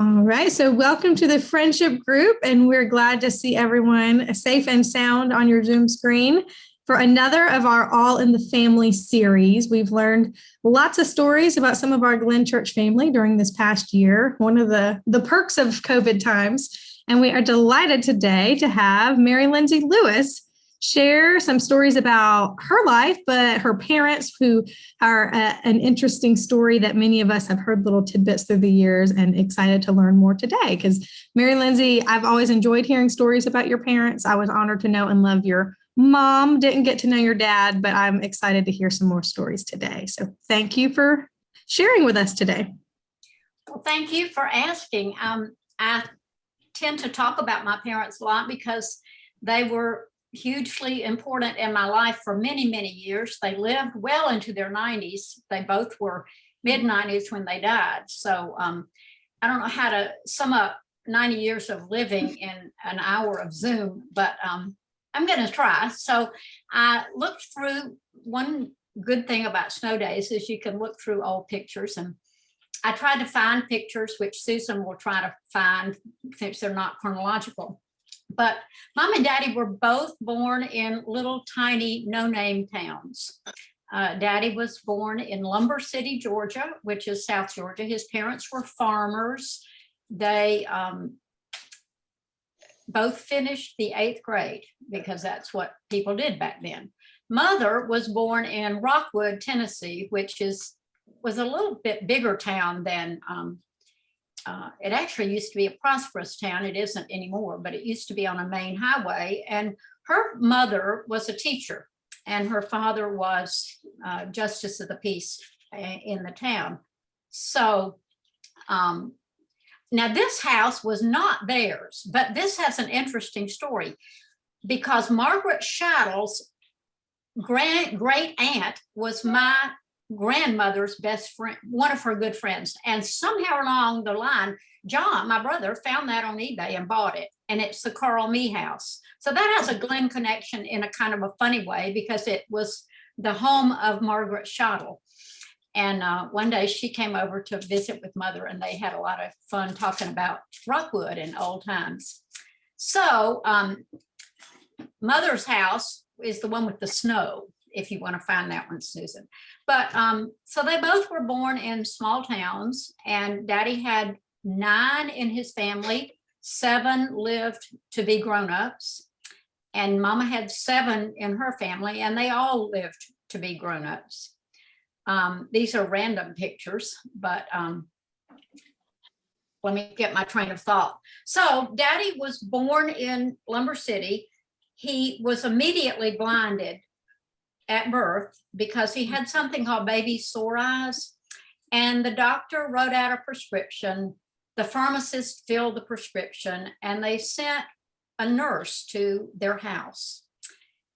All right, so welcome to the Friendship group, and we're glad to see everyone safe and sound on your Zoom screen for another of our All in the Family series. We've learned lots of stories about some of our Glen Church family during this past year, one of the perks of COVID times, and we are delighted today to have Mary Lindsey Lewis share some stories about her life, but her parents, who are an interesting story that many of us have heard little tidbits through the years, and excited to learn more today. Because Mary Lindsey, I've always enjoyed hearing stories about your parents. I was honored to know and love your mom. Didn't get to know your dad, but I'm excited to hear some more stories today. So thank you for sharing with us today. Well, thank you for asking. I tend to talk about my parents a lot because they were hugely important in my life for many, many years. They lived well into their 90s. They both were mid-90s when they died. So I don't know how to sum up 90 years of living in an hour of Zoom, but I'm going to try. So I looked through. One good thing about snow days is you can look through old pictures, and I tried to find pictures, which Susan will try to find since they're not chronological. But Mom and Daddy were both born in little tiny no-name towns. Daddy was born in Lumber City, Georgia, which is South Georgia. His parents were farmers. They both finished the 8th grade because that's what people did back then. Mother was born in Rockwood, Tennessee, which was a little bit bigger town than it actually used to be a prosperous town. It isn't anymore, but it used to be on a main highway. And her mother was a teacher, and her father was justice of the peace in the town. So now this house was not theirs, but this has an interesting story because Margaret Shaddle's great aunt was my grandmother's best friend, one of her good friends. And somehow along the line, John, my brother, found that on eBay and bought it. And it's the Carl Mee house. So that has a Glen connection in a kind of a funny way because it was the home of Margaret Shaddle. And one day she came over to visit with Mother, and they had a lot of fun talking about Rockwood and old times. So Mother's house is the one with the snow, if you want to find that one, Susan. But so they both were born in small towns, and Daddy had 9 in his family. 7 lived to be grown-ups, and Mama had 7 in her family, and they all lived to be grown-ups. These are random pictures, but let me get my train of thought. So Daddy was born in Lumber City. He was immediately blinded at birth because he had something called baby sore eyes, and the doctor wrote out a prescription. The pharmacist filled the prescription, and they sent a nurse to their house,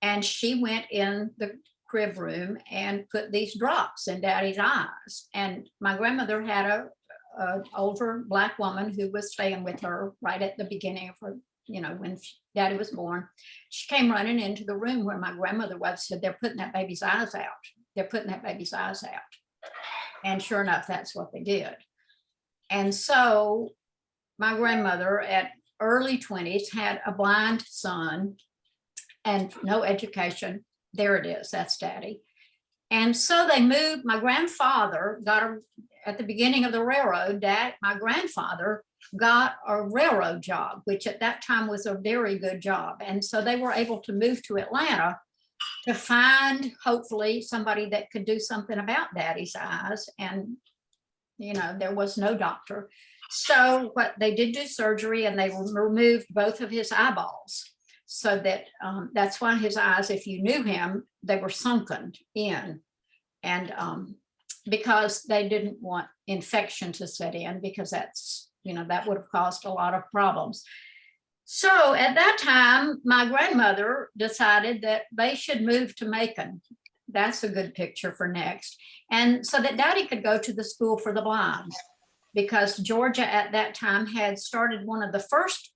and she went in the crib room and put these drops in Daddy's eyes. And my grandmother had a older Black woman who was staying with her right at the beginning of her, when Daddy was born. She came running into the room where my grandmother was, said, "They're putting that baby's eyes out. They're putting that baby's eyes out." And sure enough, that's what they did. And so my grandmother at early 20s had a blind son and no education. There it is, that's Daddy. And so they moved. My grandfather at the beginning of the railroad, my grandfather got a railroad job, which at that time was a very good job. And so they were able to move to Atlanta to find, hopefully, somebody that could do something about Daddy's eyes. And, there was no doctor. So what they did do surgery, and they removed both of his eyeballs. So that's why his eyes, if you knew him, they were sunken in. And because they didn't want infection to set in, because that's, that would have caused a lot of problems. So at that time, my grandmother decided that they should move to Macon. That's a good picture for next. And so that Daddy could go to the school for the blind, because Georgia at that time had started one of the first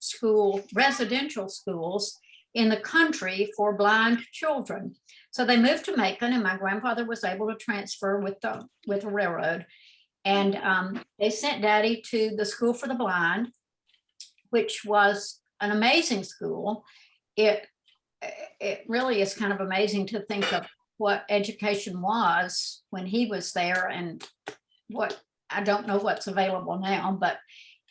residential schools in the country for blind children. So they moved to Macon, and my grandfather was able to transfer with the railroad. And they sent Daddy to the School for the Blind, which was an amazing school. It really is kind of amazing to think of what education was when he was there, and what, I don't know what's available now, but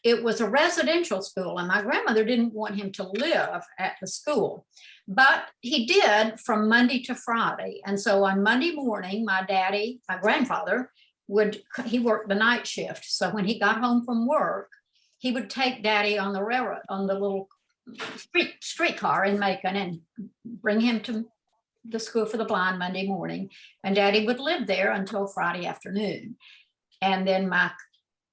it was a residential school, and my grandmother didn't want him to live at the school, but he did from Monday to Friday. And so on Monday morning, my grandfather he worked the night shift. So when he got home from work, he would take Daddy on the railroad, on the little streetcar in Macon, and bring him to the School for the Blind Monday morning. And Daddy would live there until Friday afternoon. And then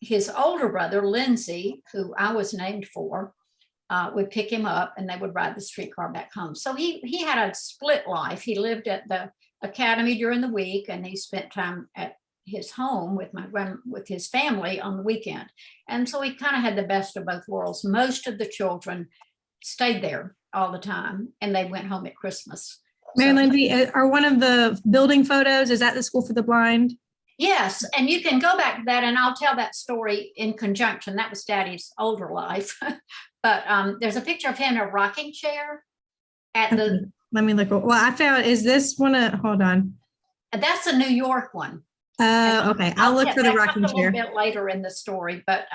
his older brother, Lindsey, who I was named for, would pick him up, and they would ride the streetcar back home. So he had a split life. He lived at the academy during the week, and he spent time at his home with his family on the weekend. And so he kind of had the best of both worlds. Most of the children stayed there all the time, and they went home at Christmas. Mary Lindsey, are one of the building photos, is that the School for the Blind? Yes, and you can go back to that, and I'll tell that story in conjunction. That was Daddy's older life. But there's a picture of him in a rocking chair at the. Let me look. Well, I found, is this one, hold on. That's a New York one. Okay, I'll look for the rocking chair. A little bit later in the story, but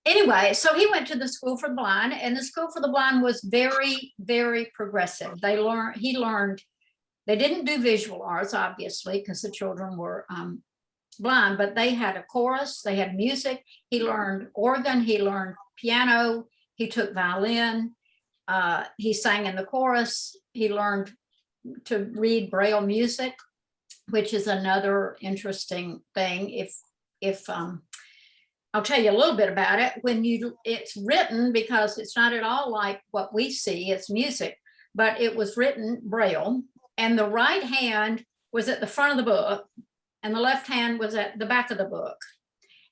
anyway, so he went to the School for the Blind, and the School for the Blind was very, very progressive. He learned. They didn't do visual arts, obviously, because the children were blind, but they had a chorus, they had music. He learned organ, he learned piano, he took violin, he sang in the chorus, he learned to read Braille music, which is another interesting thing. If I'll tell you a little bit about it. It's written, because it's not at all like what we see, it's music, but it was written Braille. And the right hand was at the front of the book, and the left hand was at the back of the book.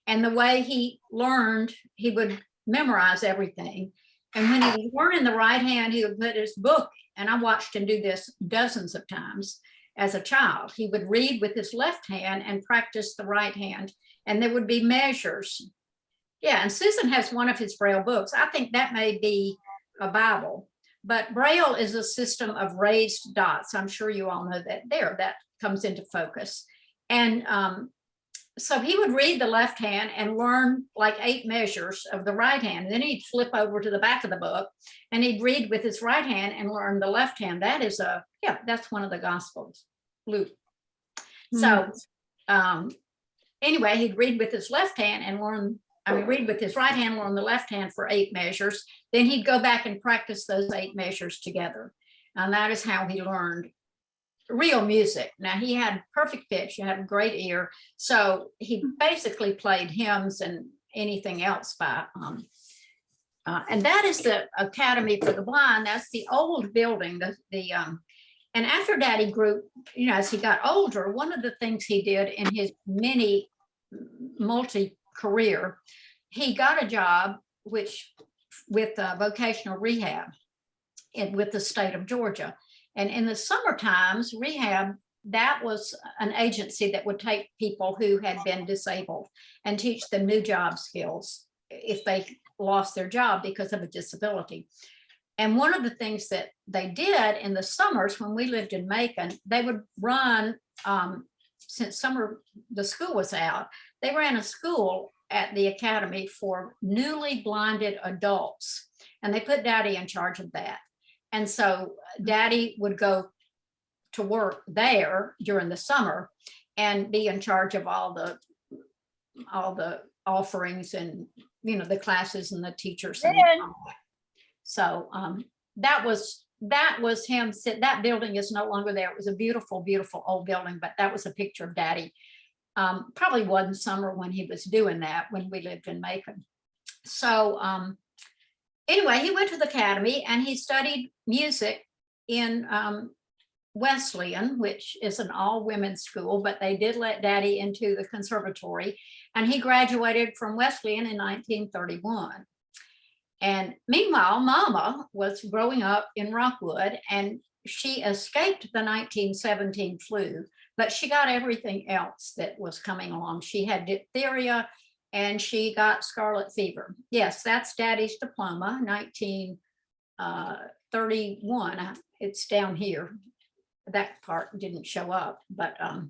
And the way he learned, he would memorize everything. And when he was learning the right hand, he would put his book, and I watched him do this dozens of times as a child. He would read with his left hand and practice the right hand, and there would be measures. Yeah, and Susan has one of his Braille books. I think that may be a Bible. But Braille is a system of raised dots. I'm sure you all know that that comes into focus. And so he would read the left hand and learn like 8 measures of the right hand. And then he'd flip over to the back of the book, and he'd read with his right hand and learn the left hand. That's one of the Gospels, Luke. So anyway, he'd read with his left hand and read with his right hand, learn the left hand for 8 measures. Then he'd go back and practice those 8 measures together. And that is how he learned real music. Now, he had perfect pitch, he had a great ear. So he basically played hymns and anything else by, and that is the Academy for the Blind. That's the old building, and after Daddy grew, as he got older, one of the things he did in his multi-career, he got a job with vocational rehab with the state of Georgia. And in the summer times, rehab, that was an agency that would take people who had been disabled and teach them new job skills if they lost their job because of a disability. And one of the things that they did in the summers when we lived in Macon, they would run, since the school was out, they ran a school at the academy for newly blinded adults. And they put Daddy in charge of that. And so Daddy would go to work there during the summer and be in charge of all the offerings and, the classes and the teachers. And so that was him. That building is no longer there. It was a beautiful, beautiful old building, but that was a picture of Daddy. Probably one summer when he was doing that, when we lived in Macon. So anyway, he went to the academy and he studied music in Wesleyan, which is an all-women's school, but they did let Daddy into the conservatory, and he graduated from Wesleyan in 1931. And meanwhile, Mama was growing up in Rockwood, and she escaped the 1917 flu. but she got everything else that was coming along. She had diphtheria and she got scarlet fever. Yes, that's Daddy's diploma, 1931. It's down here. That part didn't show up, but I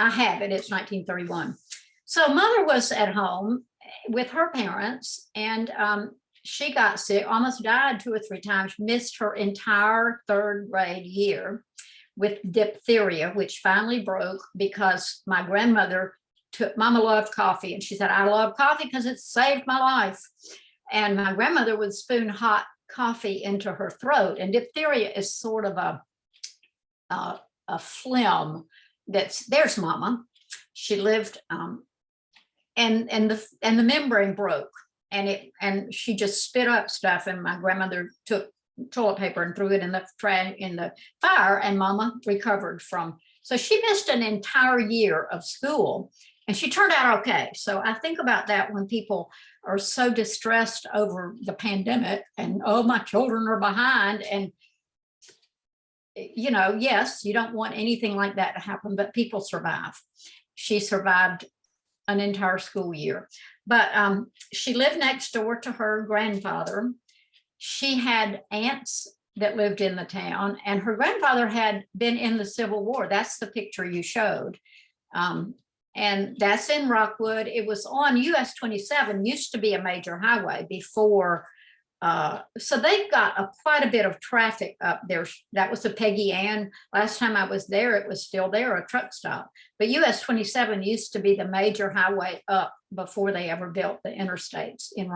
have it. It's 1931. So Mother was at home with her parents, and she got sick, almost died 2 or 3 times, missed her entire 3rd grade year with diphtheria, which finally broke because my grandmother Mama loved coffee, and she said, I love coffee because it saved my life. And my grandmother would spoon hot coffee into her throat, and diphtheria is sort of a phlegm. There's Mama. She lived, and the membrane broke, and she just spit up stuff, and my grandmother took toilet paper and threw it in the fire, and Mama recovered from. So she missed an entire year of school, and she turned out okay. So I think about that when people are so distressed over the pandemic and, oh, my children are behind. And, yes, you don't want anything like that to happen, but people survive. She survived an entire school year, but she lived next door to her grandfather. She had aunts that lived in the town, and her grandfather had been in the Civil War. That's the picture you showed. And that's in Rockwood. It was on US 27, used to be a major highway before. So they've got quite a bit of traffic up there. That was the Peggy Ann. Last time I was there, it was still there, a truck stop. But US 27 used to be the major highway up before they ever built the interstates in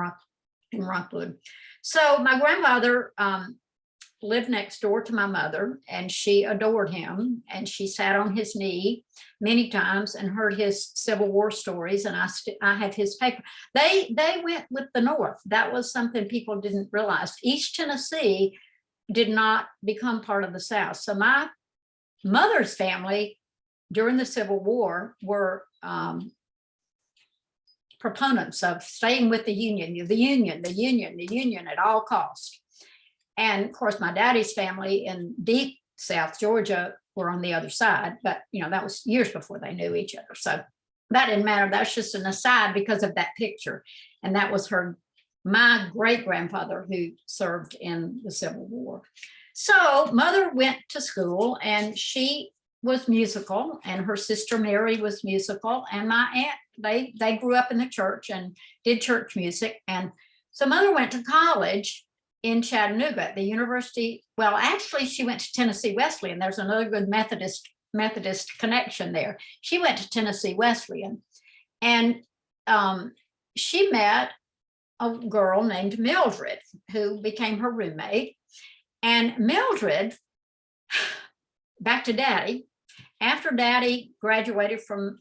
Rockwood. So my grandfather lived next door to my mother, and she adored him, and she sat on his knee many times and heard his Civil War stories, and I have his paper. They went with the North. That was something people didn't realize. East Tennessee did not become part of the South. So my mother's family during the Civil War were proponents of staying with the Union at all costs. And of course, my daddy's family in deep South Georgia were on the other side, but that was years before they knew each other. So that didn't matter. That's just an aside because of that picture. And that was my great grandfather who served in the Civil War. So Mother went to school, and she was musical, and her sister Mary was musical, and my aunt, they grew up in the church and did church music. And so Mother went to college in Chattanooga at the university. Well, actually, she went to Tennessee Wesleyan. There's another good Methodist connection there. She went to Tennessee Wesleyan, and she met a girl named Mildred, who became her roommate. And Mildred, back to Daddy, after Daddy graduated from,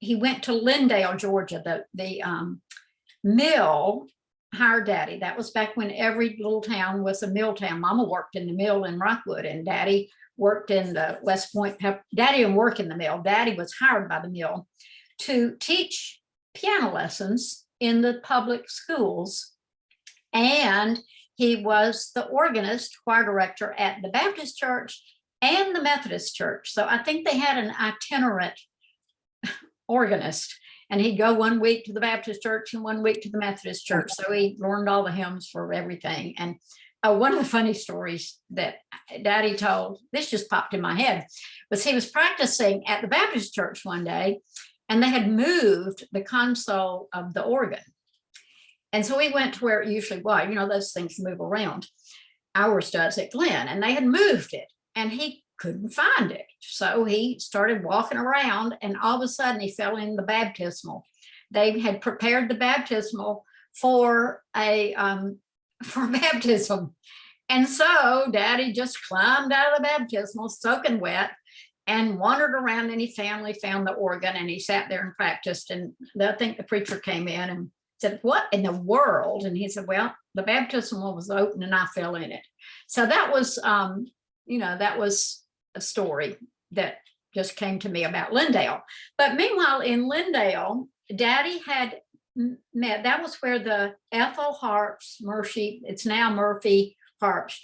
he went to Lindale, Georgia. The mill hired Daddy. That was back when every little town was a mill town. Mama worked in the mill in Rockwood, and Daddy worked in the West Point. Daddy didn't work in the mill. Daddy was hired by the mill to teach piano lessons in the public schools. And he was the organist, choir director at the Baptist church and the Methodist church. So I think they had an itinerant organist. And he'd go 1 week to the Baptist church and 1 week to the Methodist church. So he learned all the hymns for everything. And one of the funny stories that Daddy told, this just popped in my head, was he was practicing at the Baptist church one day, and they had moved the console of the organ. And so he went to where it usually was. Those things move around. Ours does at Glen. And they had moved it, and he couldn't find it. So he started walking around, and all of a sudden he fell in the baptismal. They had prepared the baptismal for baptism. And so Daddy just climbed out of the baptismal, soaking wet, and wandered around, and he found the organ, and he sat there and practiced. And I think the preacher came in and said, "What in the world?" And he said, "Well, the baptismal was open and I fell in it." So that was, that was a story that just came to me about Lindale. But meanwhile, in Lindale, Daddy had met, that was where the Ethel Harps it's now Murphy Harps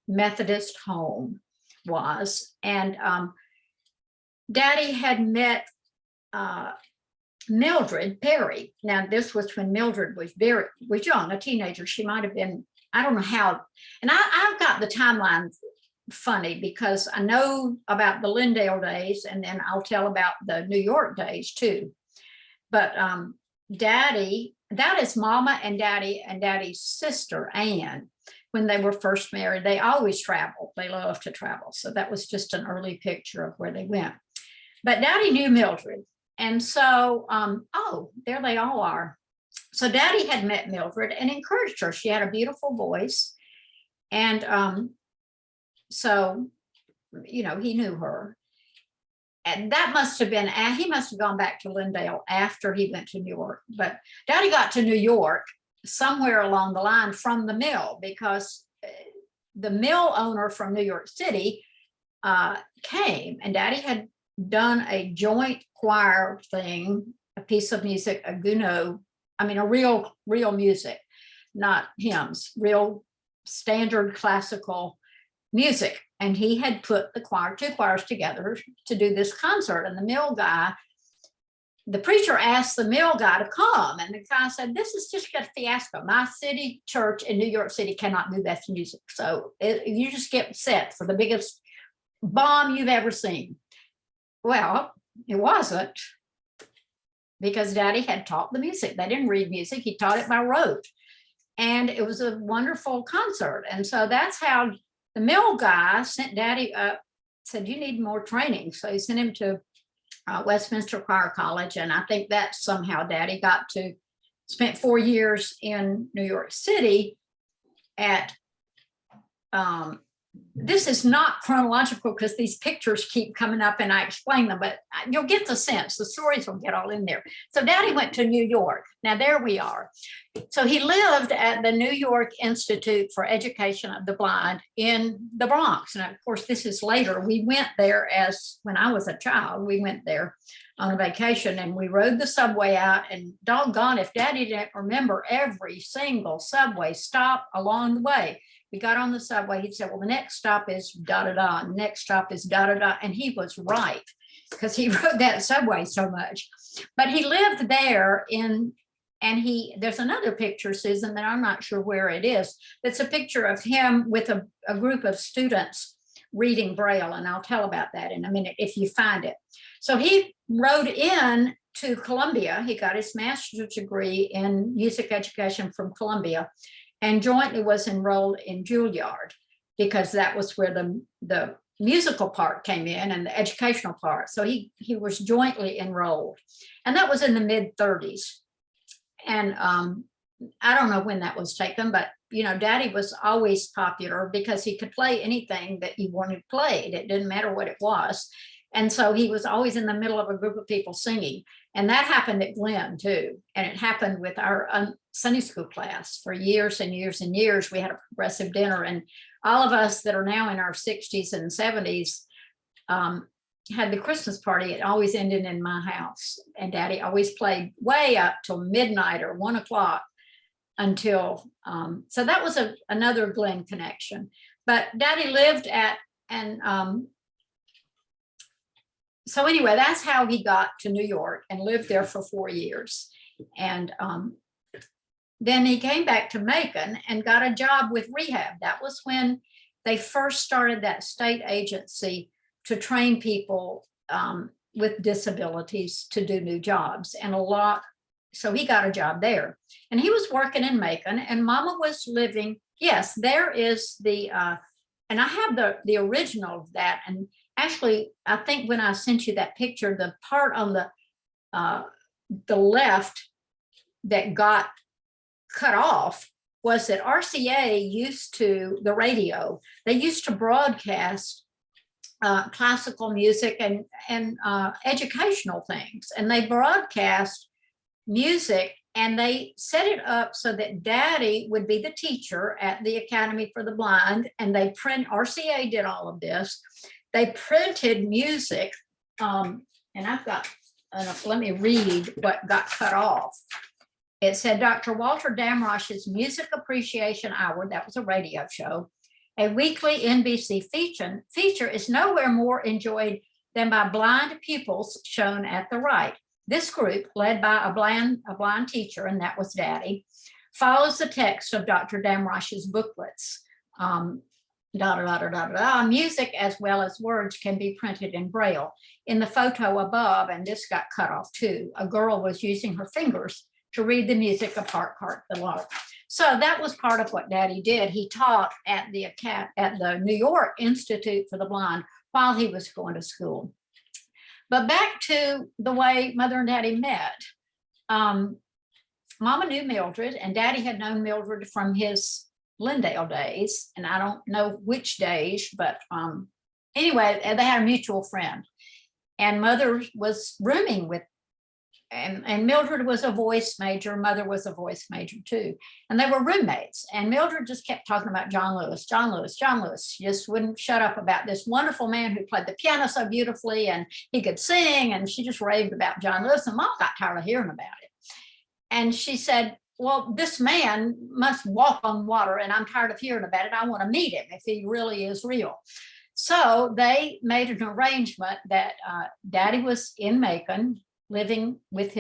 Methodist home was. And Daddy had met Mildred Perry. Now, this was when Mildred was young, a teenager. She might have been, I don't know how. And I've got the timeline funny because I know about the Lindale days, and then I'll tell about the New York days too. But Daddy, that is Mama and Daddy's sister, Ann. When they were first married, they always traveled. They loved to travel. So that was just an early picture of where they went. But Daddy knew Mildred. And so, oh, there they all are. So Daddy had met Mildred and encouraged her. She had a beautiful voice. And so, you know, he knew her. And that must have been, he must have gone back to Lindale after he went to New York. But Daddy got to New York somewhere along the line from the mill, because the mill owner from New York City came, and Daddy had done a joint choir thing, a piece of music, a Gounod, I mean, a real music, not hymns, real standard classical music. And he had put the two choirs together to do this concert. And the mill guy, the preacher asked the mill guy to come. And the guy said, this is just a fiasco. My city church in New York City cannot do that music. So you just get set for the biggest bomb you've ever seen. Well, it wasn't, because Daddy had taught the music. They didn't read music. He taught it by rote. And it was a wonderful concert. And so that's how the mill guy sent Daddy up, said, you need more training. So he sent him to Westminster Choir College. And I think that somehow Daddy spent 4 years in New York City at, this is not chronological because these pictures keep coming up and I explain them, but you'll get the sense, the stories will get all in there. So Daddy went to New York. Now there we are. So he lived at the New York Institute for Education of the Blind in the Bronx. And of course, this is later. We went there when I was a child, we went there on a vacation and we rode the subway out, and doggone if Daddy didn't remember every single subway stop along the way. We got on the subway, he said, well, the next stop is da-da-da, next stop is da-da-da. And he was right, because he rode that subway so much. But he lived there there's another picture, Susan, that I'm not sure where it is. It's a picture of him with a group of students reading Braille. And I'll tell about that in a minute if you find it. So he rode in to Columbia. He got his master's degree in music education from Columbia, and jointly was enrolled in Juilliard, because that was where the musical part came in and the educational part. So he was jointly enrolled, and that was in the mid-30s. And I don't know when that was taken, but you know, Daddy was always popular because he could play anything that you wanted played. It didn't matter what it was. And so he was always in the middle of a group of people singing. And that happened at Glenn too. And it happened with our Sunday school class for years and years and years. We had a progressive dinner, and all of us that are now in our 60s and 70s had the Christmas party. It always ended in my house. And Daddy always played way up till midnight or 1 o'clock until, so that was another Glenn connection. But Daddy lived at, and so anyway, that's how he got to New York and lived there for 4 years. And then he came back to Macon and got a job with rehab. That was when they first started that state agency to train people with disabilities to do new jobs, and so he got a job there. And he was working in Macon, and Mama was living, yes, there is the, and I have the original of that. And actually, I think when I sent you that picture, the part on the left that got cut off was that RCA the radio, they used to broadcast classical music and educational things. And they broadcast music, and they set it up so that Daddy would be the teacher at the Academy for the Blind. And RCA did all of this. They printed music, and I've got, let me read what got cut off. It said, Dr. Walter Damrosch's Music Appreciation Hour, that was a radio show, a weekly NBC feature is nowhere more enjoyed than by blind pupils shown at the right. This group, led by a blind teacher, and that was Daddy, follows the text of Dr. Damrosch's booklets. Music as well as words can be printed in Braille. In the photo above, and this got cut off too, a girl was using her fingers to read the music of Hark, Hark the Lark. So that was part of what Daddy did. He taught at the New York Institute for the Blind while he was going to school. But back to the way Mother and Daddy met. Mama knew Mildred, and Daddy had known Mildred from his Lindale days, and I don't know which days, but anyway, they had a mutual friend, and Mother was rooming with, and Mildred was a voice major, Mother was a voice major too, and they were roommates, and Mildred just kept talking about John Lewis, John Lewis, John Lewis. She just wouldn't shut up about this wonderful man who played the piano so beautifully, and he could sing, and she just raved about John Lewis, and Mom got tired of hearing about it. And she said, well, this man must walk on water, and I'm tired of hearing about it. I want to meet him if he really is real. So they made an arrangement that Daddy was in Macon, living with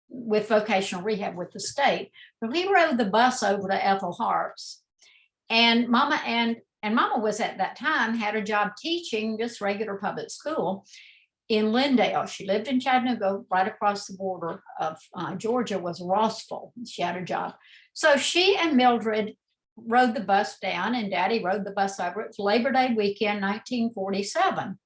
with vocational rehab with the state. But he rode the bus over to Ethel Hart's, and Mama was at that time had a job teaching just regular public school in Lindale. She lived in Chattanooga, right across the border of Georgia was Rossville. She had a job. So she and Mildred rode the bus down, and Daddy rode the bus over. It was Labor Day weekend, 1947.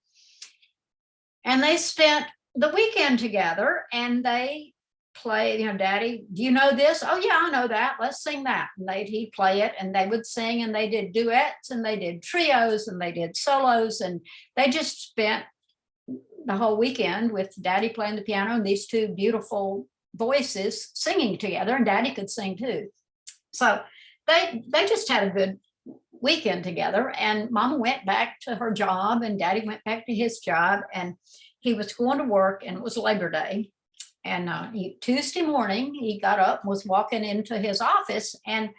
And they spent the weekend together, and they played, Daddy, do you know this? Oh yeah, I know that. Let's sing that. And he'd play it, and they would sing, and they did duets, and they did trios, and they did solos, and they just spent the whole weekend with Daddy playing the piano and these two beautiful voices singing together, and Daddy could sing too. So they just had a good weekend together, and Mama went back to her job, and Daddy went back to his job, and he was going to work, and it was Labor Day. And Tuesday morning, he got up and was walking into his office, and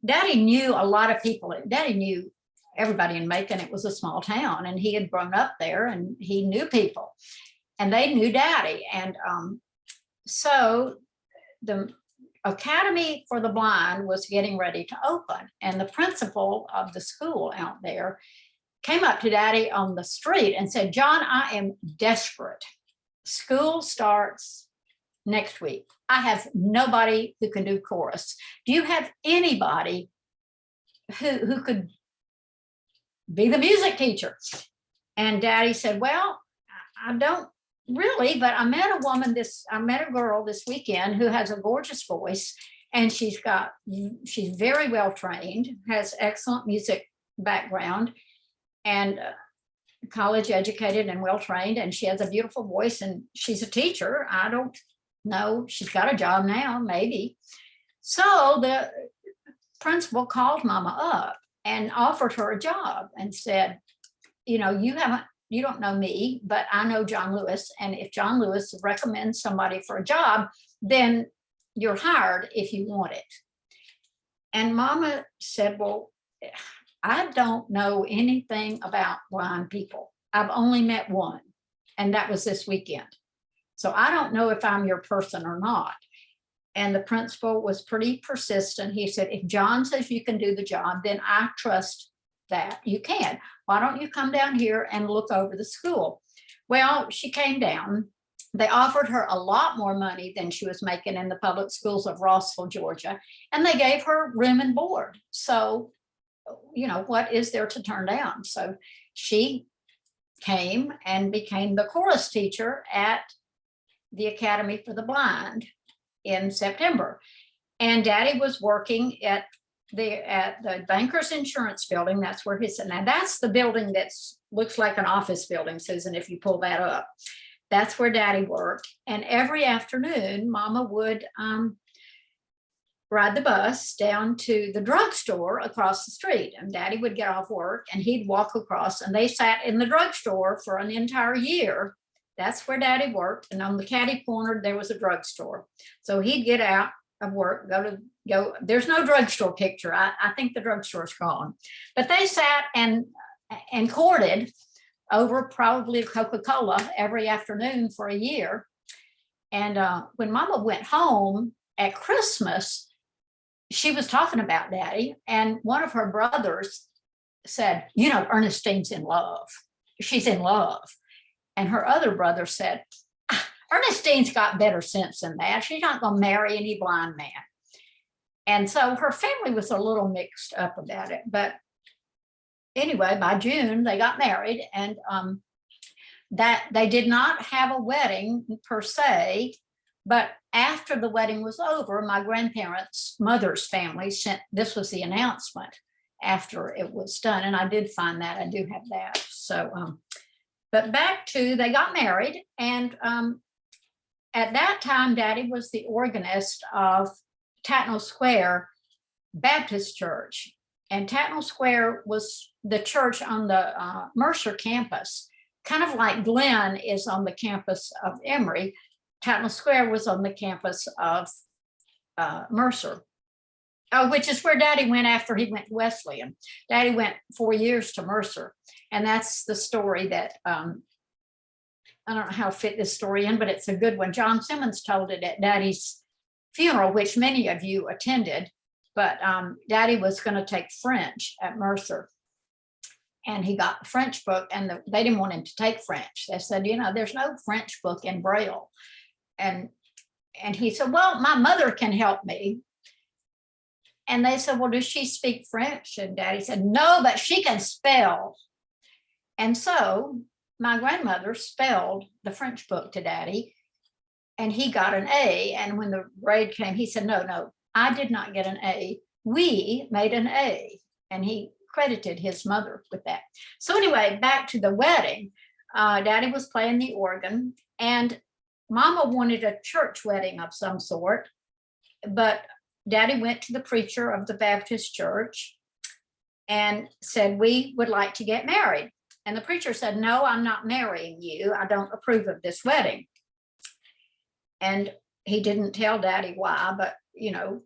Daddy knew a lot of people. Daddy knew everybody in Macon. It was a small town, and he had grown up there, and he knew people, and they knew Daddy. And so the Academy for the Blind was getting ready to open, and the principal of the school out there came up to Daddy on the street and said, John, I am desperate. School starts next week. I have nobody who can do chorus. Do you have anybody who could be the music teacher? And Daddy said, well, I don't really, but I met a girl this weekend who has a gorgeous voice, and she's very well trained, has excellent music background, and college educated and well trained, and she has a beautiful voice, and she's a teacher. I don't know, she's got a job now, maybe. So the principal called Mama up and offered her a job and said, you don't know me, but I know John Lewis, and if John Lewis recommends somebody for a job, then you're hired if you want it. And Mama said, well, I don't know anything about blind people. I've only met one, and that was this weekend. So I don't know if I'm your person or not. And the principal was pretty persistent. He said, if John says you can do the job, then I trust that you can. Why don't you come down here and look over the school? Well, she came down. They offered her a lot more money than she was making in the public schools of Rossville, Georgia, and they gave her room and board. So, what is there to turn down? So she came and became the chorus teacher at the Academy for the Blind in September. And Daddy was working at the Bankers Insurance Building. That's where now that's the building that looks like an office building, Susan, if you pull that up. That's where Daddy worked. And every afternoon, Mama would ride the bus down to the drugstore across the street, and Daddy would get off work and he'd walk across, and they sat in the drugstore for an entire year. That's where Daddy worked. And on the caddy corner, there was a drugstore. So he'd get out of work, go. There's no drugstore picture. I think the drugstore's gone, but they sat and and courted over probably Coca-Cola every afternoon for a year. And when Mama went home at Christmas, she was talking about Daddy, and one of her brothers said, you know, Ernestine's in love. She's in love. And her other brother said, Ernestine's got better sense than that. She's not going to marry any blind man. And so her family was a little mixed up about it. But anyway, by June, they got married, and that they did not have a wedding per se. But after the wedding was over, my grandparents' mother's family sent, this was the announcement after it was done. And I did find that, I do have that. So, but back to, they got married. And at that time, Daddy was the organist of Tatnall Square Baptist Church. And Tatnall Square was the church on the Mercer campus, kind of like Glenn is on the campus of Emory. Tatnall Square was on the campus of Mercer, which is where Daddy went after he went to Wesleyan. Daddy went 4 years to Mercer. And that's the story that, I don't know how to fit this story in, but it's a good one. John Simmons told it at Daddy's funeral, which many of you attended. But Daddy was going to take French at Mercer. And he got the French book, and they didn't want him to take French. They said, you know, there's no French book in Braille. And he said, well, my mother can help me. And they said, well, does she speak French? And Daddy said, no, but she can spell. And so my grandmother spelled the French book to Daddy, and he got an A. And when the grade came, he said, no, I did not get an A. We made an A. And he credited his mother with that. So anyway, back to the wedding, Daddy was playing the organ, and Mama wanted a church wedding of some sort, but Daddy went to the preacher of the Baptist church and said, we would like to get married. And the preacher said, no, I'm not marrying you. I don't approve of this wedding. And he didn't tell Daddy why, but, you know,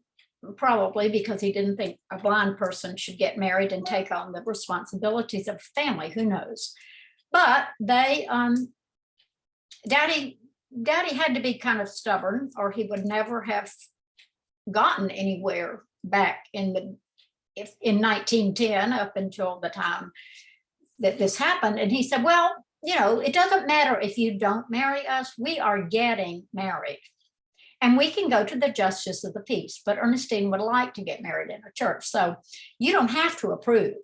probably because he didn't think a blind person should get married and take on the responsibilities of family. Who knows? But they, Daddy had to be kind of stubborn, or he would never have gotten anywhere back in 1910 up until the time that this happened. And he said, well, you know, it doesn't matter if you don't marry us, we are getting married. And we can go to the justice of the peace, but Ernestine would like to get married in a church. So you don't have to approve,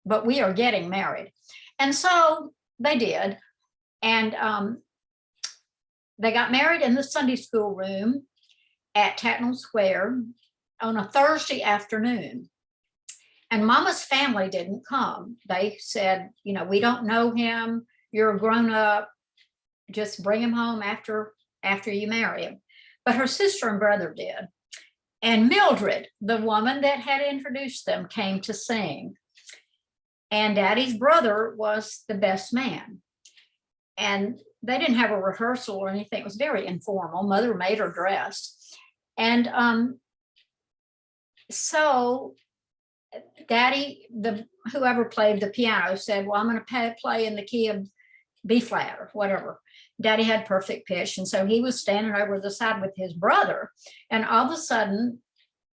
but we are getting married. And so they did. And they got married in the Sunday school room at Tatnall Square on a Thursday afternoon. And Mama's family didn't come. They said, you know, we don't know him. You're a grown up. Just bring him home after you marry him. But her sister and brother did. And Mildred, the woman that had introduced them, came to sing. And Daddy's brother was the best man. And they didn't have a rehearsal or anything. It was very informal. Mother made her dress. And so Daddy, whoever played the piano, said, well, I'm going to play in the key of B flat or whatever. Daddy had perfect pitch. And so he was standing over the side with his brother. And all of a sudden,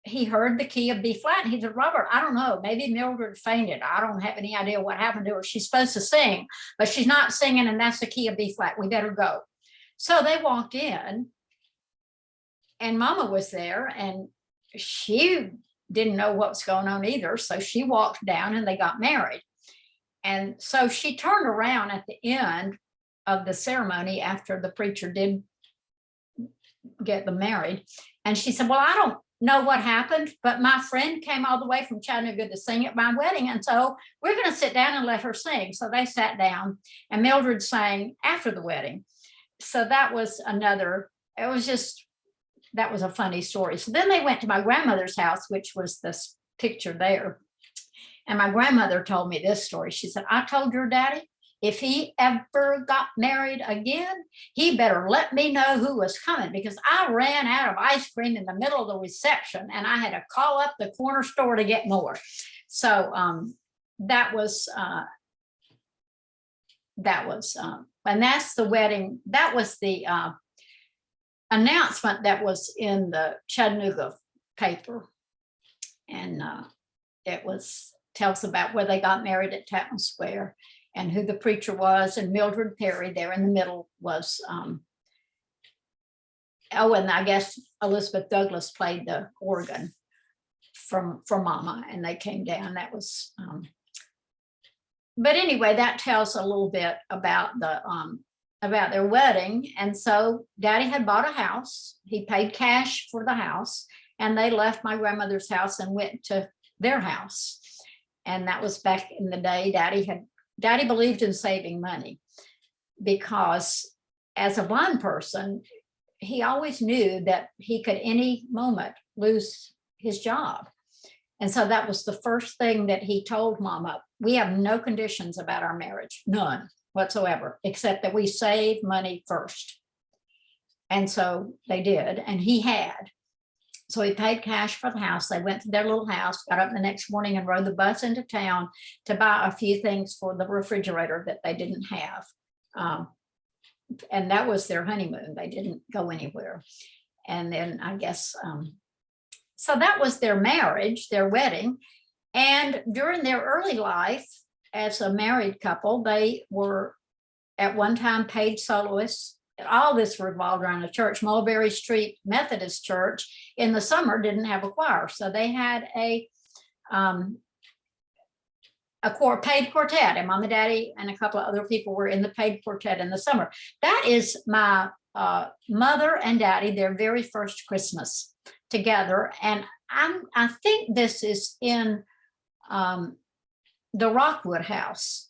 he heard the key of B flat. And he said, Robert, I don't know, maybe Mildred fainted. I don't have any idea what happened to her. She's supposed to sing, but she's not singing. And that's the key of B flat. We better go. So they walked in, and Mama was there, and she didn't know what was going on either. So she walked down, and they got married. And so she turned around at the end of the ceremony after the preacher did get them married. And she said, well, I don't know what happened, but my friend came all the way from Chattanooga to sing at my wedding. And so we're going to sit down and let her sing. So they sat down, and Mildred sang after the wedding. So that was that was a funny story. So then they went to my grandmother's house, which was this picture there. And my grandmother told me this story. She said, I told your daddy, if he ever got married again, he better let me know who was coming, because I ran out of ice cream in the middle of the reception, and I had to call up the corner store to get more. So that was that was, and that's the wedding. That was the announcement that was in the Chattanooga paper. And it tells about where they got married at Tatton Square and who the preacher was, and Mildred Perry there in the middle was, and I guess Elizabeth Douglas played the organ for Mama, and they came down. That was, but anyway, that tells a little bit about about their wedding. And so Daddy had bought a house. He paid cash for the house, and they left my grandmother's house and went to their house. And that was back in the day. Daddy believed in saving money, because as a blind person, he always knew that he could any moment lose his job. And so that was the first thing that he told Mama. We have no conditions about our marriage, none whatsoever, except that we save money first. And so they did, and he had. So he paid cash for the house. They went to their little house, got up the next morning and rode the bus into town to buy a few things for the refrigerator that they didn't have. And that was their honeymoon. They didn't go anywhere. And then I guess, so that was their marriage, their wedding. And during their early life as a married couple, they were at one time paid soloists. All this revolved around the church. Mulberry Street Methodist Church in the summer didn't have a choir, so they had a paid quartet, and Mom and Daddy and a couple of other people were in the paid quartet in the summer. That is my mother and Daddy, their very first Christmas together, and I think this is in the Rockwood house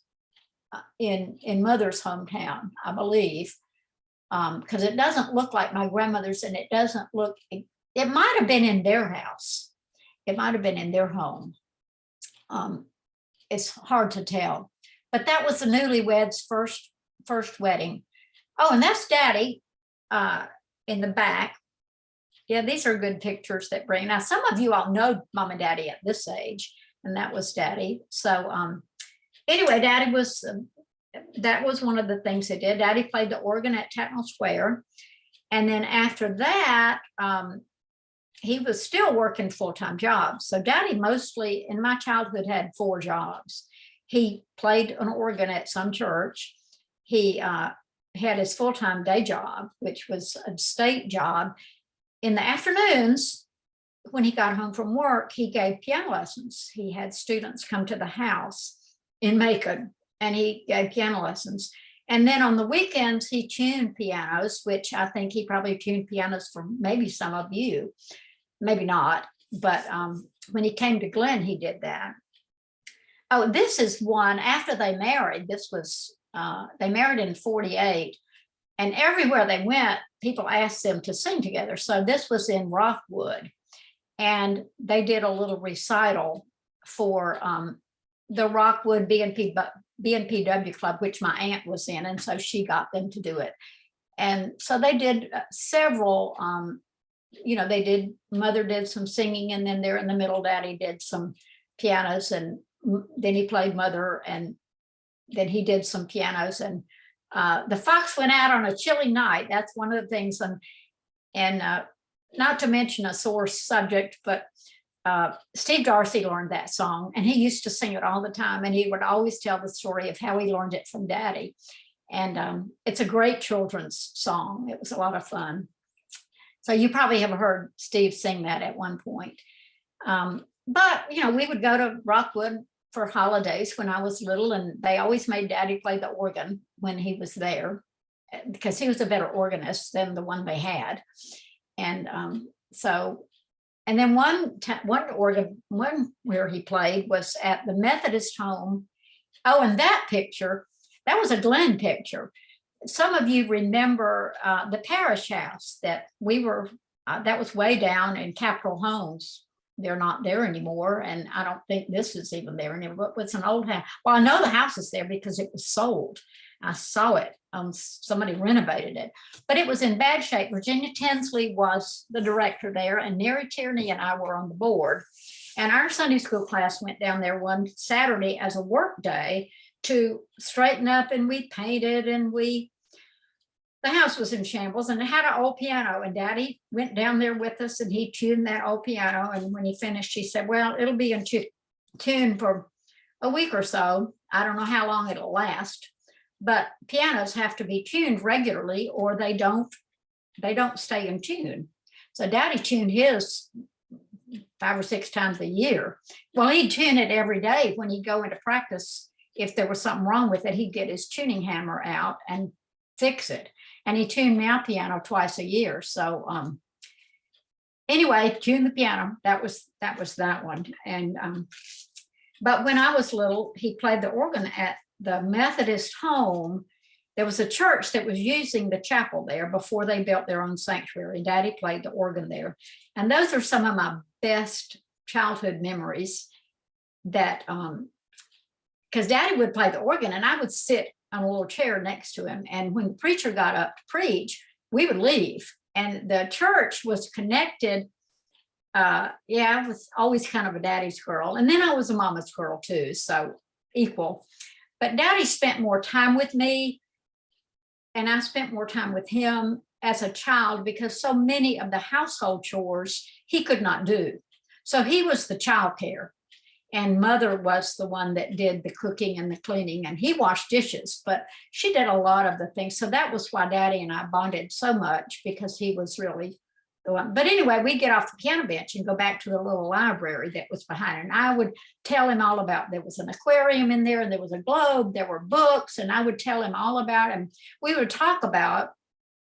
in Mother's hometown, I believe. Because it doesn't look like my grandmother's, and it doesn't look, it might have been in their house. It might have been in their home. It's hard to tell, but that was the newlyweds' first wedding. Oh, and that's Daddy in the back. Yeah, these are good pictures that bring. Now, some of you all know Mom and Daddy at this age, and that was Daddy. So anyway, Daddy was, that was one of the things he did. Daddy played the organ at Tatton Square. And then after that, he was still working full-time jobs. So Daddy mostly, in my childhood, had 4 jobs. He played an organ at some church. He had his full-time day job, which was a state job. In the afternoons, when he got home from work, he gave piano lessons. He had students come to the house in Macon, and he gave piano lessons. And then on the weekends, he tuned pianos, which I think he probably tuned pianos for maybe some of you, maybe not. But when he came to Glenn, he did that. Oh, this is one after they married. This was, they married in 48. And everywhere they went, people asked them to sing together. So this was in Rockwood. And they did a little recital for the Rockwood BNPW club, which my aunt was in, and so she got them to do it. And so they did several, they did, Mother did some singing, and then there in the middle, Daddy did some pianos, and then he played Mother, and then he did some pianos, and the fox went out on a chilly night. That's one of the things, and not to mention a sore subject, but Steve Darcy learned that song, and he used to sing it all the time, and he would always tell the story of how he learned it from Daddy. And it's a great children's song. It was a lot of fun. So you probably have heard Steve sing that at one point. But we would go to Rockwood for holidays when I was little, and they always made Daddy play the organ when he was there, because he was a better organist than the one they had. And and then one where he played was at the Methodist home. Oh, and that picture, that was a Glenn picture. Some of you remember the parish house that we were, that was way down in Capitol Homes. They're not there anymore. And I don't think this is even there anymore, but it's an old house. Well, I know the house is there because it was sold. I saw it. Somebody renovated it, but it was in bad shape. Virginia Tinsley was the director there, and Neri Tierney and I were on the board. And our Sunday school class went down there one Saturday as a work day to straighten up, and we painted, and the house was in shambles, and it had an old piano, and Daddy went down there with us, and he tuned that old piano. And when he finished, he said, well, it'll be in tune for a week or so. I don't know how long it'll last, but pianos have to be tuned regularly or they don't stay in tune. So Daddy tuned his 5 or 6 times a year. Well, he'd tune it every day when he'd go into practice. If there was something wrong with it, he'd get his tuning hammer out and fix it. And he tuned my piano twice a year. So anyway, tuned the piano. That was that one. And but when I was little, he played the organ at the Methodist home. There was a church that was using the chapel there before they built their own sanctuary. Daddy played the organ there. And those are some of my best childhood memories, that because Daddy would play the organ and I would sit on a little chair next to him. And when the preacher got up to preach, we would leave. And the church was connected. I was always kind of a daddy's girl. And then I was a mama's girl too, so equal. But Daddy spent more time with me, and I spent more time with him as a child, because so many of the household chores he could not do. So he was the childcare, and Mother was the one that did the cooking and the cleaning, and he washed dishes, but she did a lot of the things. So that was why Daddy and I bonded so much, because he was really the one. But anyway, we'd get off the piano bench and go back to the little library that was behind it. And I would tell him all about, there was an aquarium in there, and there was a globe, there were books, and I would tell him all about them. We would talk about,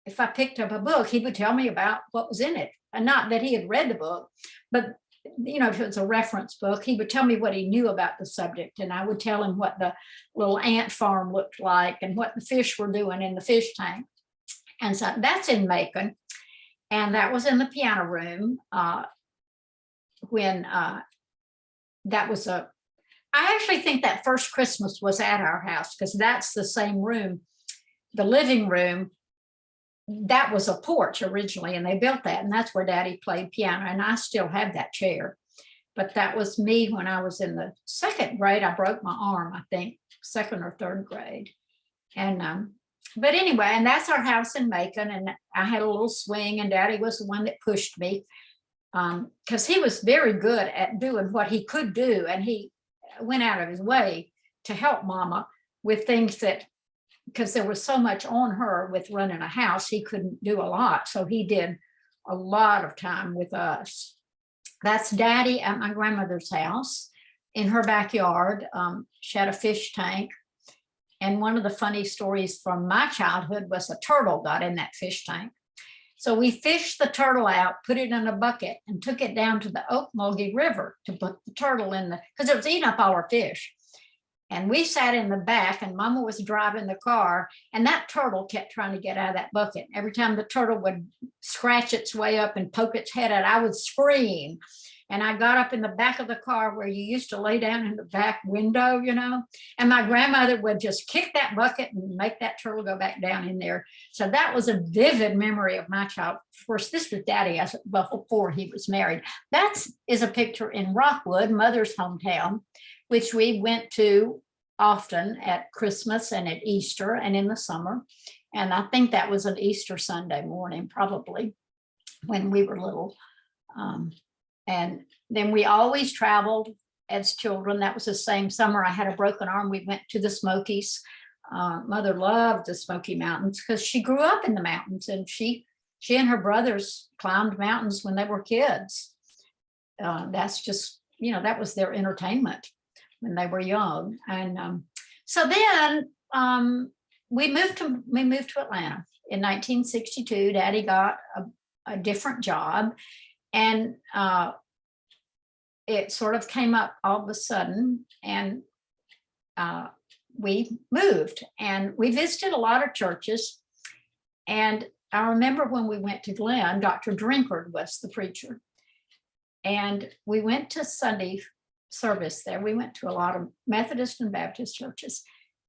if I picked up a book, he would tell me about what was in it. And not that he had read the book, but if it was a reference book, he would tell me what he knew about the subject. And I would tell him what the little ant farm looked like and what the fish were doing in the fish tank. And so that's in Macon. And that was in the piano room when that was I actually think that first Christmas was at our house, because that's the same room, the living room. That was a porch originally, and they built that, and that's where Daddy played piano. And I still have that chair. But that was me when I was in the 2nd grade. I broke my arm, I think, 2nd or 3rd grade. And but anyway, and that's our house in Macon. And I had a little swing, and Daddy was the one that pushed me, because he was very good at doing what he could do, and he went out of his way to help Mama with things that, because there was so much on her with running a house, he couldn't do a lot. So he did a lot of time with us. That's Daddy at my grandmother's house in her backyard. She had a fish tank. And one of the funny stories from my childhood was a turtle got in that fish tank. So we fished the turtle out, put it in a bucket, and took it down to the Okmulgee River to put the turtle in because it was eating up all our fish. And we sat in the back, and Mama was driving the car, and that turtle kept trying to get out of that bucket. Every time the turtle would scratch its way up and poke its head out, I would scream. And I got up in the back of the car where you used to lay down in the back window, and my grandmother would just kick that bucket and make that turtle go back down in there. So that was a vivid memory of my child. Of course, this was Daddy before he was married. That is a picture in Rockwood, Mother's hometown, which we went to often at Christmas and at Easter and in the summer. And I think that was an Easter Sunday morning, probably, when we were little. And then we always traveled as children. That was the same summer I had a broken arm. We went to the Smokies. Mother loved the Smoky Mountains because she grew up in the mountains, and she and her brothers climbed mountains when they were kids. That's just, that was their entertainment when they were young. And so then we moved to Atlanta in 1962. Daddy got a different job, and it sort of came up all of a sudden, and we moved, and we visited a lot of churches. And I remember when we went to Glenn, Dr. Drinkard was the preacher, and we went to Sunday service there. We went to a lot of Methodist and Baptist churches,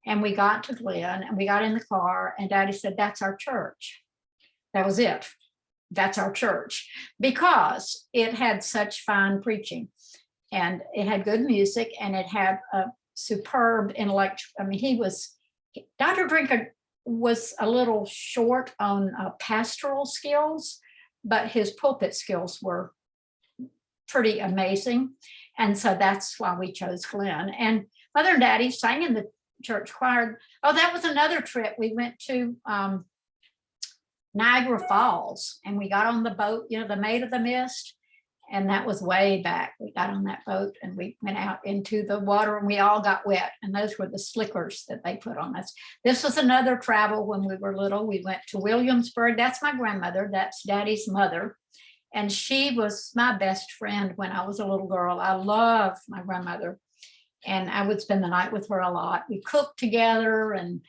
and we got to Glenn, and we got in the car, and Daddy said, "That's our church." That was it. That's our church, because it had such fine preaching, and it had good music, and it had superb intellect. I mean, Dr. Drinker was a little short on pastoral skills, but his pulpit skills were pretty amazing. And so that's why we chose Glenn. And Mother and Daddy sang in the church choir. Oh, that was another trip. We went to Niagara Falls, and we got on the boat, the Maid of the Mist. And that was way back. We got on that boat and we went out into the water and we all got wet. And those were the slickers that they put on us. This was another travel when we were little. We went to Williamsburg. That's my grandmother. That's Daddy's mother. And she was my best friend when I was a little girl. I loved my grandmother. And I would spend the night with her a lot. We cooked together and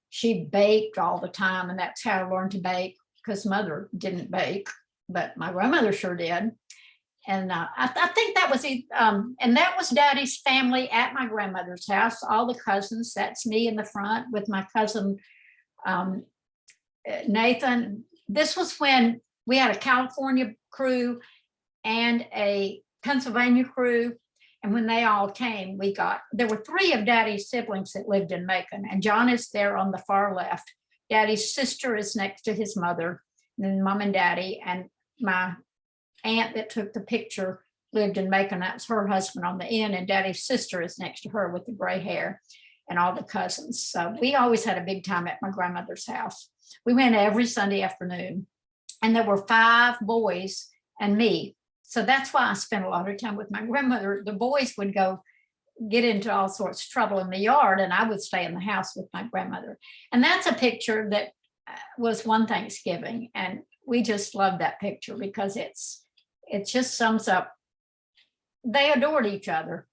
she baked all the time. And that's how I learned to bake, because Mother didn't bake, but my grandmother sure did. And I think that was and that was Daddy's family at my grandmother's house, all the cousins. That's me in the front with my cousin Nathan. This was when we had a California crew and a Pennsylvania crew. And when they all came, there were 3 of Daddy's siblings that lived in Macon. And John is there on the far left. Daddy's sister is next to his mother, and then Mom and Daddy, and my aunt that took the picture lived in Macon. That's her husband on the end, and Daddy's sister is next to her with the gray hair, and all the cousins. So we always had a big time at my grandmother's house. We went every Sunday afternoon, and there were 5 boys and me. So that's why I spent a lot of time with my grandmother. The boys would go get into all sorts of trouble in the yard, and I would stay in the house with my grandmother. And that's a picture that was one Thanksgiving, and we just loved that picture because it just sums up, they adored each other,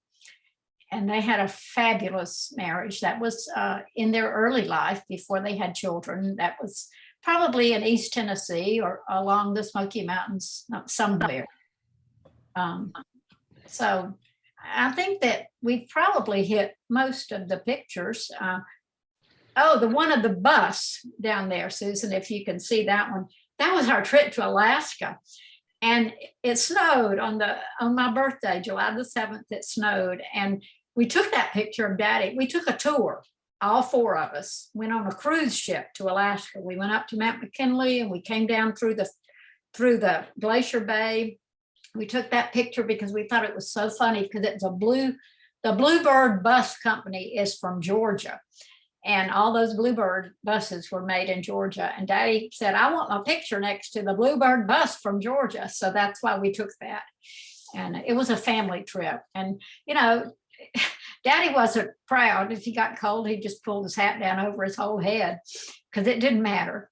and they had a fabulous marriage. That was in their early life before they had children. That was probably in East Tennessee or along the Smoky Mountains somewhere. So I think that we've probably hit most of the pictures. The one of the bus down there, Susan, if you can see that one, that was our trip to Alaska. And it snowed on my birthday, July the 7th, it snowed. And we took that picture of Daddy. We took a tour, all 4 of us, went on a cruise ship to Alaska. We went up to Mount McKinley and we came down through the Glacier Bay. We took that picture because we thought it was so funny, because it's the Bluebird Bus Company is from Georgia. And all those Bluebird buses were made in Georgia. And Daddy said, I want my picture next to the Bluebird bus from Georgia. So that's why we took that. And it was a family trip. And, Daddy wasn't proud. If he got cold, he just pulled his hat down over his whole head because it didn't matter.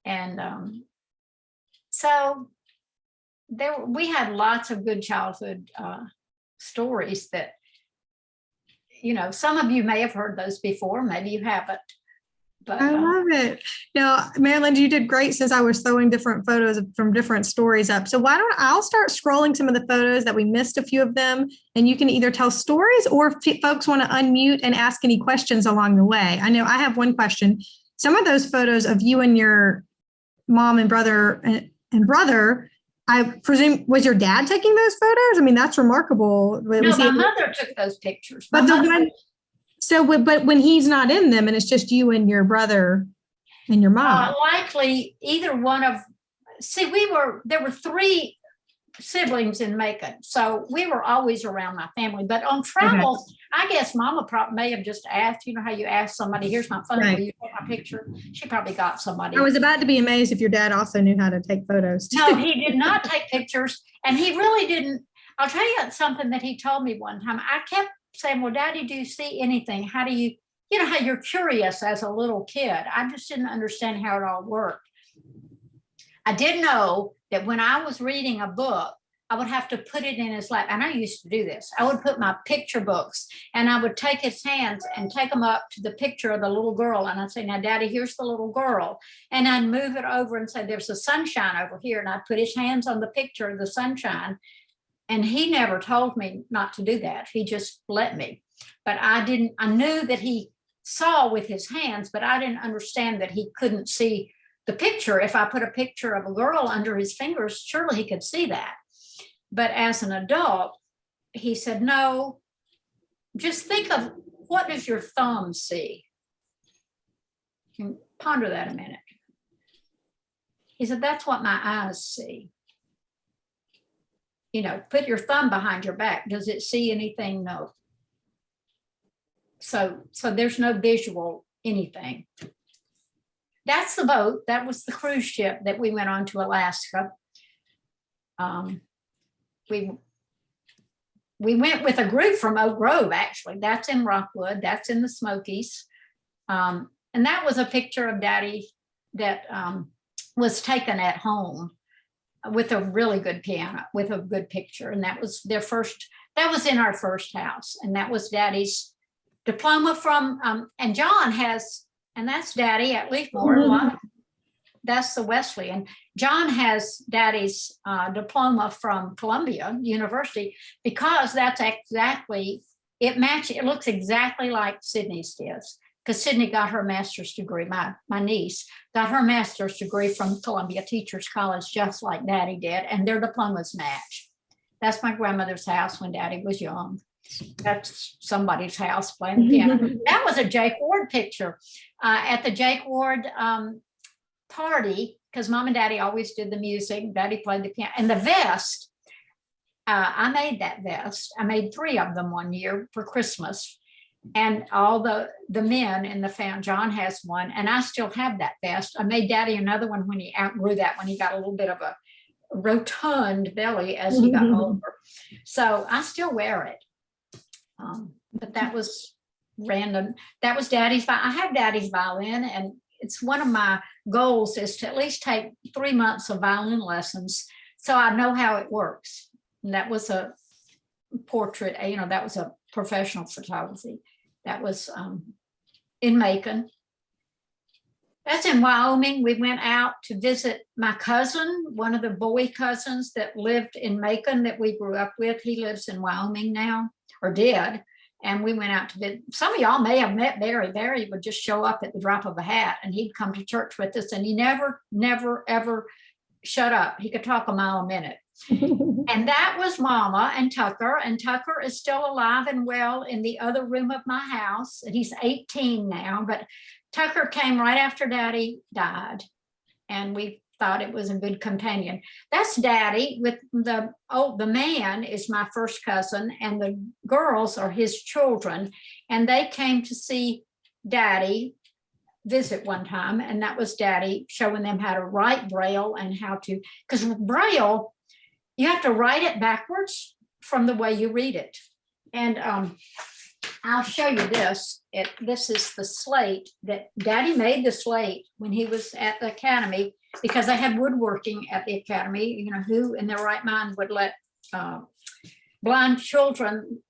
And so we had lots of good childhood stories that, some of you may have heard those before, maybe you haven't. But I love it. Now, Marilyn, you did great since I was throwing different photos from different stories up. So I'll start scrolling some of the photos that we missed a few of them, and you can either tell stories or if folks want to unmute and ask any questions along the way. I know I have one question. Some of those photos of you and your mom and brother, I presume, was your dad taking those photos? I mean, that's remarkable. No, my mother took those pictures. But when he's not in them and it's just you and your brother and your mom. Likely either one of, there were 3 siblings in Macon. So we were always around my family. But on travels, okay. I guess Mama may have just asked, how you ask somebody, here's my phone, will you take my picture? She probably got somebody. I was about to be amazed if your dad also knew how to take photos. No, he did not take pictures. And he really didn't. I'll tell you something that he told me one time. I kept saying, well, Daddy, do you see anything? How do you, how you're curious as a little kid. I just didn't understand how it all worked. I did know that when I was reading a book, I would have to put it in his lap. And I used to do this. I would put my picture books and I would take his hands and take them up to the picture of the little girl. And I'd say, now, Daddy, here's the little girl. And I'd move it over and say, there's the sunshine over here. And I'd put his hands on the picture of the sunshine. And he never told me not to do that. He just let me. But I knew that he saw with his hands, but I didn't understand that he couldn't see the picture. If I put a picture of a girl under his fingers, surely he could see that. But as an adult, he said, no, just think of what does your thumb see? You can ponder that a minute. He said, that's what my eyes see. You know, put your thumb behind your back. Does it see anything? No. So there's no visual anything. That's the boat. That was the cruise ship that we went on to Alaska. We went with a group from Oak Grove, actually. That's in Rockwood. That's in the Smokies. And that was a picture of Daddy that was taken at home with a really good piano, with a good picture. And that was their first, that was in our first house. And that was Daddy's diploma from, and John has, and that's Daddy at Leafmore. That's the Wesleyan. John has Daddy's diploma from Columbia University, because that's exactly, it matches, it looks exactly like Sydney's does. Because Sydney got her master's degree, my niece got her master's degree from Columbia Teachers College, just like Daddy did, and their diplomas match. That's my grandmother's house when Daddy was young. That's somebody's house playing the piano. That was a Jake Ward picture at the Jake Ward party, because Mom and Daddy always did the music. Daddy played the piano. And the vest, I made that vest. I made 3 of them one year for Christmas. And all the men in the family, John has one, and I still have that vest. I made Daddy another one when he outgrew that, when he got a little bit of a rotund belly as he got older. So I still wear it. But that was random. That was Daddy's. I have Daddy's violin, and it's one of my goals is to at least take 3 months of violin lessons so I know how it works. And that was a portrait, you know, that was a professional photography. That was in Macon. That's in Wyoming. We went out to visit my cousin, one of the Bowie cousins that lived in Macon that we grew up with. He lives in Wyoming now, or did. And we went out to visit. Some of y'all may have met Barry. Barry would just show up at the drop of a hat, and he'd come to church with us, and he never, ever shut up. He could talk a mile a minute. And that was Mama and Tucker is still alive and well in the other room of my house. And he's 18 now, but Tucker came right after Daddy died, and we thought it was a good companion. That's Daddy with the man is my first cousin, and the girls are his children. And they came to see Daddy visit one time, and that was Daddy showing them how to write Braille and how to, because Braille, you have to write it backwards from the way you read it. And I'll show you this. This is the slate that Daddy made, the slate when he was at the academy, because they had woodworking at the academy. You know, who in their right mind would let blind children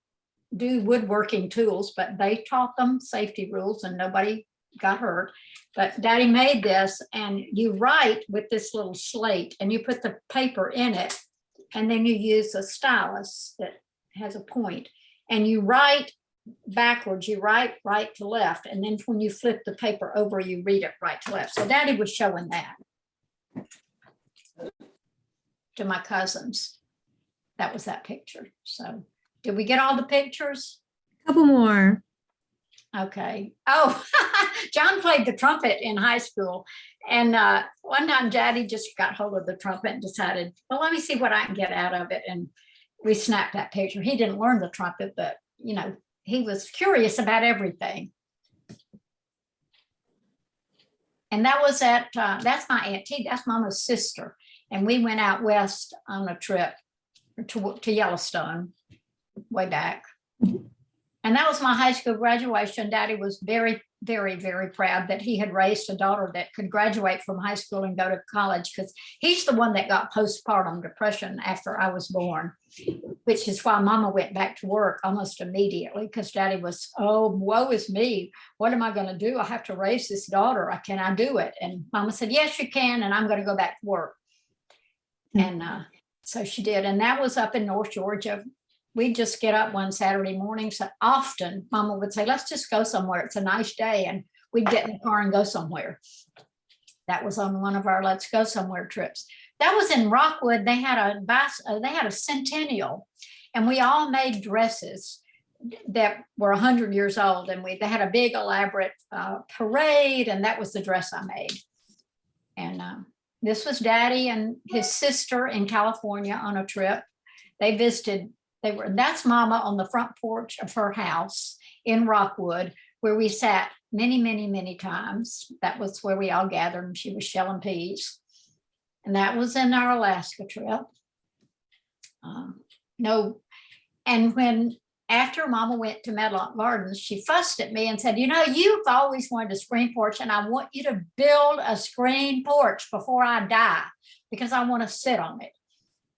do woodworking tools, but they taught them safety rules and nobody got hurt. But Daddy made this, and you write with this little slate, and you put the paper in it, and then you use a stylus that has a point, and you write backwards. You write right to left, and then when you flip the paper over, you read it right to left. So Daddy was showing that to my cousins. That was that picture. So did we get all the pictures? Couple more. Okay. Oh, John played the trumpet in high school. And one time Daddy just got hold of the trumpet and decided, well, let me see what I can get out of it. And we snapped that picture. He didn't learn the trumpet, but, you know, he was curious about everything. And that was at, that's my Aunt T, that's Mama's sister. And we went out west on a trip to Yellowstone way back. And that was my high school graduation. Daddy was very, very, very proud that he had raised a daughter that could graduate from high school and go to college, because he's the one that got postpartum depression after I was born, which is why Mama went back to work almost immediately, because Daddy was, oh, woe is me. What am I going to do? I have to raise this daughter. Can I do it? And Mama said, yes, you can. And I'm going to go back to work. And so she did. And that was up in North Georgia. We'd just get up one Saturday morning. So often Mama would say, let's just go somewhere. It's a nice day. And we'd get in the car and go somewhere. That was on one of our let's go somewhere trips. That was in Rockwood. They had a centennial, and we all made dresses. that were 100 years old, and they had a big elaborate parade, and that was the dress I made. And this was Daddy and his sister in California on a trip. They visited. That's Mama on the front porch of her house in Rockwood, where we sat many, many, many times. That was where we all gathered, and she was shelling peas. And that was in our Alaska trip. And when after Mama went to Medlock Gardens, she fussed at me and said, you've always wanted a screen porch, and I want you to build a screen porch before I die because I want to sit on it.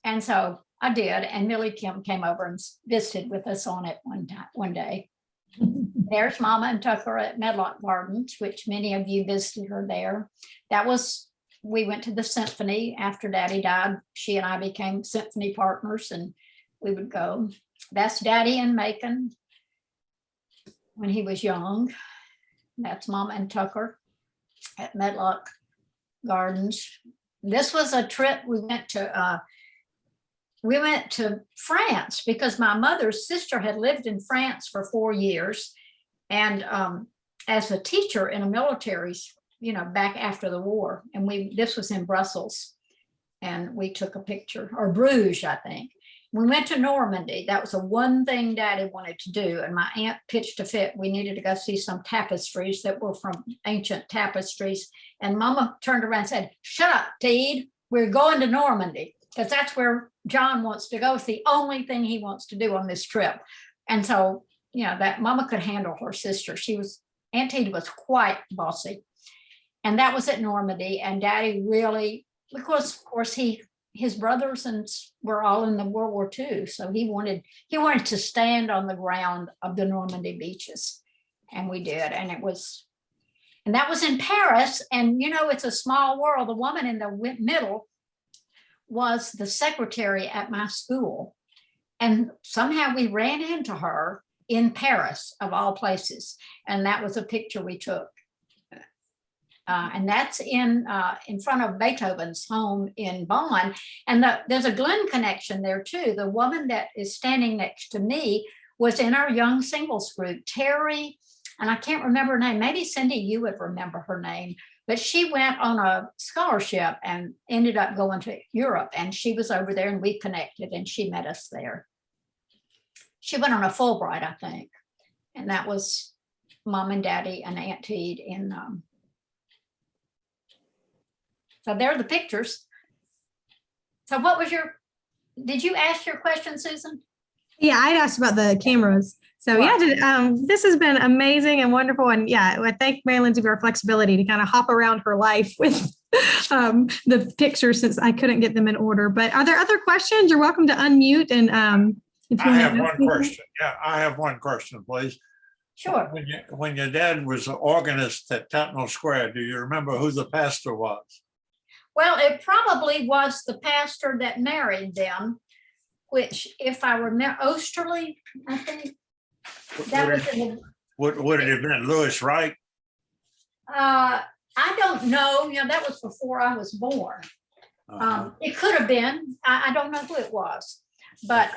And so I did, and Millie Kim came over and visited with us on it one day. There's Mama and Tucker at Medlock Gardens, which many of you visited her there. We went to the symphony after Daddy died. She and I became symphony partners, and we would go. That's Daddy in Macon when he was young. That's Mama and Tucker at Medlock Gardens. This was a trip we went to France because my mother's sister had lived in France for 4 years, and as a teacher in a military, back after the war. And this was in Brussels, and we took a picture, or Bruges, I think. We went to Normandy. That was the one thing Daddy wanted to do. And my aunt pitched a fit. We needed to go see some tapestries that were from ancient tapestries. And Mama turned around and said, "Shut up, Teed. We're going to Normandy," because that's where John wants to go. It's the only thing he wants to do on this trip. And so, that Mama could handle her sister. Aunt Teed was quite bossy. And that was at Normandy. And Daddy really, because of course his brothers were all in the World War II. So he wanted to stand on the ground of the Normandy beaches. And we did. And that was in Paris. And, it's a small world. The woman in the middle was the secretary at my school. And somehow we ran into her in Paris, of all places. And that was a picture we took. And that's in front of Beethoven's home in Bonn. And there's a Glenn connection there too. The woman that is standing next to me was in our young singles group, Terry, and I can't remember her name. Maybe Cindy, you would remember her name, but she went on a scholarship and ended up going to Europe. And she was over there, and we connected, and she met us there. She went on a Fulbright, I think. And that was Mom and Daddy and Aunt Teed in so there are the pictures. So did you ask your question, Susan? Yeah, I'd asked about the cameras. So Wow. This has been amazing and wonderful. And I thank Mary Lindsey for her flexibility to kind of hop around her life with the pictures since I couldn't get them in order. But are there other questions? You're welcome to unmute and I have one question. Yeah, I have one question, please. Sure. When your dad was an organist at Tatnall Square, do you remember who the pastor was? Well, it probably was the pastor that married them, which, if I remember, Osterley, I think. Would it have been Lewis Wright? I don't know. That was before I was born. It could have been. I don't know who it was, but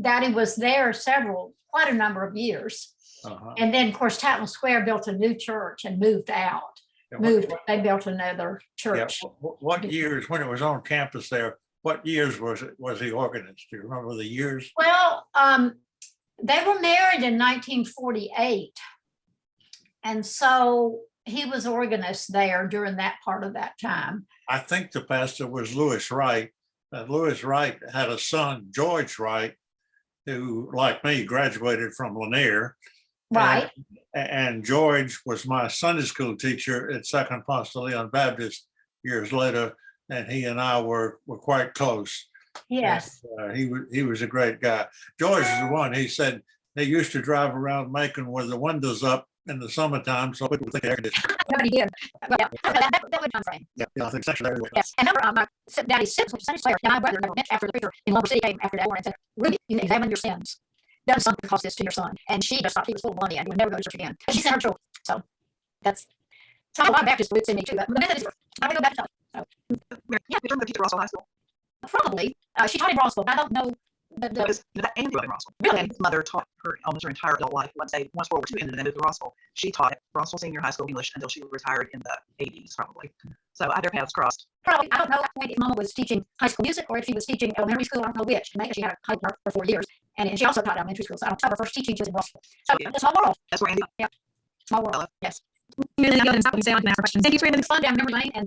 Daddy was there quite a number of years. And then, of course, Tatnall Square built a new church and moved out. They built another church. Yeah. What years, when it was on campus there, what years was he organist? Do you remember the years? Well, they were married in 1948. And so he was organist there during that part of that time. I think the pastor was Lewis Wright. Lewis Wright had a son, George Wright, who, like me, graduated from Lanier. Right. And George was my Sunday school teacher at Second Apostolic Baptist years later, and he and I were quite close. Yes. And, he was a great guy. George is the one. He said they used to drive around Macon with the windows up in the summertime, so people would think air conditioning. Nobody did. Well, yeah, that would time frame. Yeah, I think essentially everywhere. Yes. And my Daddy's sins, which is Sunday Slayer, and my brother never met after the preacher in Lumber City came after that war and said, "Ruby, you need to examine your sins. Done something caused this to your son." And she just thought he was full of money and he would never go to church again. And she sent her children. So that's a lot of Baptists believe in me too. But the Methodists, I would go back to so. Yeah, you're the teacher also high school. Probably. She taught in Rossville. I don't know Because that Andy grew up in Rossville. Really? And his mother taught her almost her entire adult life. Once World War II ended and they moved to Rossville, she taught at Rossville Senior High School English until she retired in the 80s, probably. So their paths crossed. Probably, I don't know at that point if Mama was teaching high school music or if she was teaching elementary school. I don't know which. And she had a high school for 4 years, and she also taught elementary school. So I don't tell her first teaching she was in Rossville. So Yeah. it's a small world. That's where Andy. Small world. Hello. Yes. And then go and stop and say, I can ask questions. Thank you for It's fun down memory lane, and